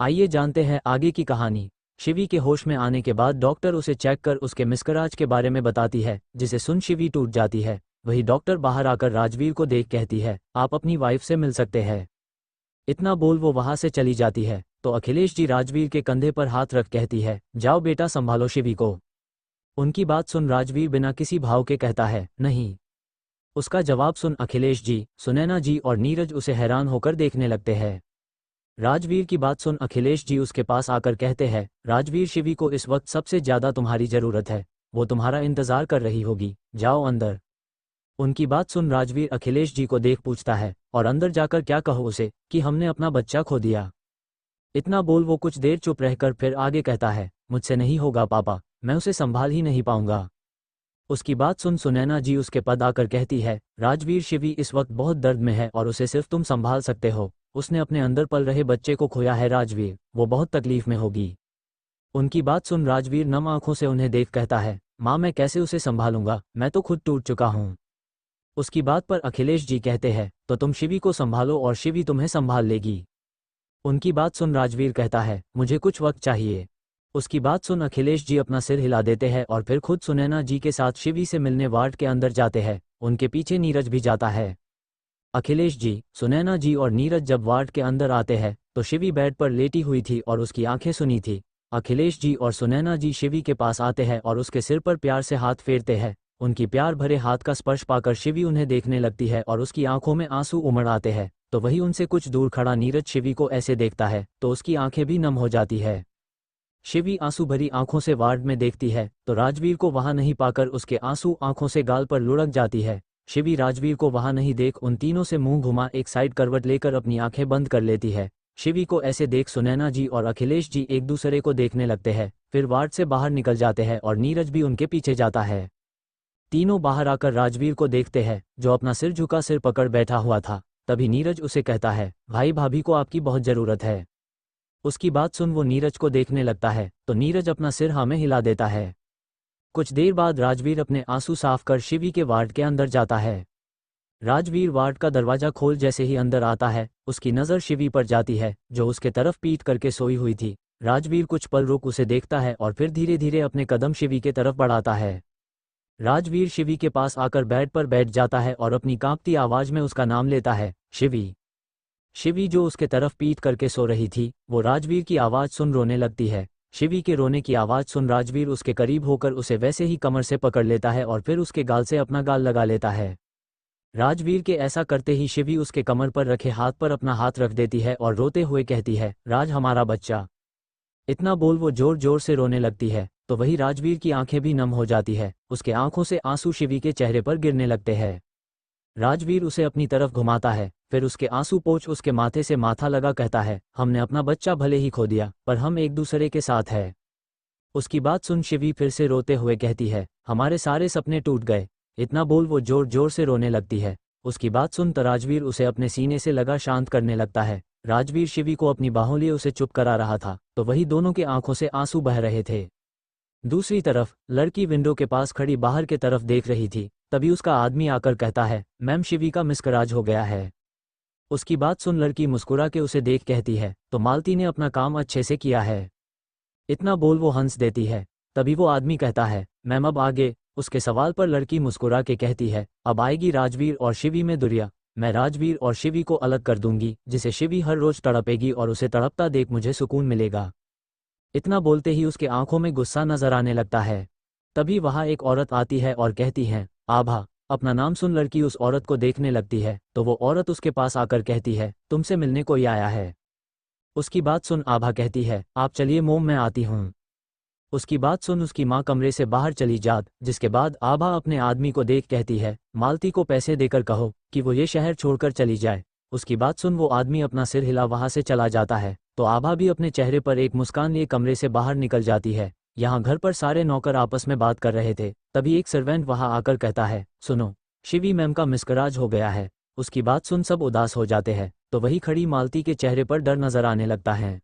आइए जानते हैं आगे की कहानी। शिवी के होश में आने के बाद डॉक्टर उसे चेक कर उसके मिस्कराज के बारे में बताती है, जिसे सुन शिवी टूट जाती है। वही डॉक्टर बाहर आकर राजवीर को देख कहती है, आप अपनी वाइफ से मिल सकते हैं। इतना बोल वो वहां से चली जाती है तो अखिलेश जी राजवीर के कंधे पर हाथ रख कहती है, जाओ बेटा संभालो शिवी को। उनकी बात सुन राजवीर बिना किसी भाव के कहता है, नहीं। उसका जवाब सुन अखिलेश जी, सुनैना जी और नीरज उसे हैरान होकर देखने लगते हैं। राजवीर की बात सुन अखिलेश जी उसके पास आकर कहते हैं, राजवीर शिवी को इस वक्त सबसे ज्यादा तुम्हारी जरूरत है, वो तुम्हारा इंतजार कर रही होगी, जाओ अंदर। उनकी बात सुन राजवीर अखिलेश जी को देख पूछता है, और अंदर जाकर क्या कहो उसे कि हमने अपना बच्चा खो दिया। इतना बोल वो कुछ देर चुप रहकर फिर आगे कहता है, मुझसे नहीं होगा पापा, मैं उसे संभाल ही नहीं पाऊंगा। उसकी बात सुन सुनैना जी उसके पद आकर कहती है, राजवीर शिवी इस वक्त बहुत दर्द में है और उसे सिर्फ तुम संभाल सकते हो। उसने अपने अंदर पल रहे बच्चे को खोया है राजवीर, वो बहुत तकलीफ में होगी। उनकी बात सुन राजवीर नम आंखों से उन्हें देख कहता है, माँ मैं कैसे उसे संभालूंगा, मैं तो खुद टूट चुका हूँ। उसकी बात पर अखिलेश जी कहते हैं, तो तुम शिवी को संभालो और शिवी तुम्हें संभाल लेगी। उनकी बात सुन राजवीर कहता है, मुझे कुछ वक्त चाहिए। उसकी बात सुन अखिलेश जी अपना सिर हिला देते हैं और फिर खुद सुनैना जी के साथ शिवी से मिलने वार्ड के अंदर जाते हैं। उनके पीछे नीरज भी जाता है। अखिलेश जी, सुनैना जी और नीरज जब वार्ड के अंदर आते हैं तो शिवी बेड पर लेटी हुई थी और उसकी आंखें सुनी थी। अखिलेश जी और सुनैना जी शिवी के पास आते हैं और उसके सिर पर प्यार से हाथ फेरते हैं। उनकी प्यार भरे हाथ का स्पर्श पाकर शिवी उन्हें देखने लगती है और उसकी आंखों में आंसू उमड़ आते हैं। तो वही उनसे कुछ दूर खड़ा नीरज शिवी को ऐसे देखता है तो उसकी आंखें भी नम हो जाती है। शिवी आंसू भरी आंखों से वार्ड में देखती है तो राजवीर को वहां नहीं पाकर उसके आंसू आंखों से गाल पर लुढ़क जाती है। शिवी राजवीर को वहां नहीं देख उन तीनों से मुंह घुमा एक साइड करवट लेकर अपनी आंखें बंद कर लेती है। शिवी को ऐसे देख सुनैना जी और अखिलेश जी एक दूसरे को देखने लगते हैं, फिर वार्ड से बाहर निकल जाते हैं और नीरज भी उनके पीछे जाता है। तीनों बाहर आकर राजवीर को देखते हैं जो अपना सिर झुका सिर पकड़ बैठा हुआ था। तभी नीरज उसे कहता है, भाई भाभी को आपकी बहुत जरूरत है। उसकी बात सुन वो नीरज को देखने लगता है तो नीरज अपना सिर हाँ में हिला देता है। कुछ देर बाद राजवीर अपने आंसू साफ कर शिवी के वार्ड के अंदर जाता है। राजवीर वार्ड का दरवाजा खोल जैसे ही अंदर आता है उसकी नज़र शिवी पर जाती है जो उसके तरफ पीठ करके सोई हुई थी। राजवीर कुछ पल रुक उसे देखता है और फिर धीरे धीरे अपने कदम शिवी के तरफ बढ़ाता है। राजवीर शिवी के पास आकर बेड पर बैठ जाता है और अपनी कांपती आवाज में उसका नाम लेता है, शिवी। शिवी जो उसके तरफ पीठ करके सो रही थी वो राजवीर की आवाज़ सुन रोने लगती है। शिवी के रोने की आवाज़ सुन राजवीर उसके करीब होकर उसे वैसे ही कमर से पकड़ लेता है और फिर उसके गाल से अपना गाल लगा लेता है। राजवीर के ऐसा करते ही शिवी उसके कमर पर रखे हाथ पर अपना हाथ रख देती है और रोते हुए कहती है, राज हमारा बच्चा। इतना बोल वो जोर जोर से रोने लगती है तो वही राजवीर की आंखें भी नम हो जाती है। उसके आंखों से आंसू शिवी के चेहरे पर गिरने लगते हैं। राजवीर उसे अपनी तरफ घुमाता है, फिर उसके आंसू पोंछ उसके माथे से माथा लगा कहता है, हमने अपना बच्चा भले ही खो दिया पर हम एक दूसरे के साथ है। उसकी बात सुन शिवी फिर से रोते हुए कहती है, हमारे सारे सपने टूट गए। इतना बोल वो जोर जोर से रोने लगती है। उसकी बात सुन राजवीर उसे अपने सीने से लगा शांत करने लगता है। राजवीर शिवी को अपनी बाहों लिए उसे चुप करा रहा था तो वही दोनों के आंखों से आंसू बह रहे थे। दूसरी तरफ लड़की विंडो के पास खड़ी बाहर के तरफ देख रही थी। तभी उसका आदमी आकर कहता है, मैम शिवी का मिसकराज हो गया है। उसकी बात सुन लड़की मुस्कुरा के उसे देख कहती है, तो मालती ने अपना काम अच्छे से किया है। इतना बोल वो हंस देती है। तभी वो आदमी कहता है, मैम अब आगे। उसके सवाल पर लड़की मुस्कुरा के कहती है, अब आएगी राजवीर और शिवी में दुरिया। मैं राजवीर और शिवी को अलग कर दूंगी, जिसे शिवी हर रोज तड़पेगी और उसे तड़पता देख मुझे सुकून मिलेगा। इतना बोलते ही उसके आंखों में गुस्सा नजर आने लगता है। तभी वहां एक औरत आती है और कहती है, आभा। अपना नाम सुन लड़की उस औरत को देखने लगती है तो वो औरत उसके पास आकर कहती है, तुमसे मिलने कोई आया है। उसकी बात सुन आभा कहती है, आप चलिए मोम मैं आती हूँ। उसकी बात सुन उसकी माँ कमरे से बाहर चली जात, जिसके बाद आभा अपने आदमी को देख कहती है, मालती को पैसे देकर कहो कि वो ये शहर छोड़कर चली जाए। उसकी बात सुन वो आदमी अपना सिर हिला वहां से चला जाता है तो आभा भी अपने चेहरे पर एक मुस्कान लिए कमरे से बाहर निकल जाती है। यहाँ घर पर सारे नौकर आपस में बात कर रहे थे। तभी एक सर्वेंट वहां आकर कहता है, सुनो, शिवी मैम का मिसकराज हो गया है। उसकी बात सुन सब उदास हो जाते हैं तो वही खड़ी मालती के चेहरे पर डर नजर आने लगता है।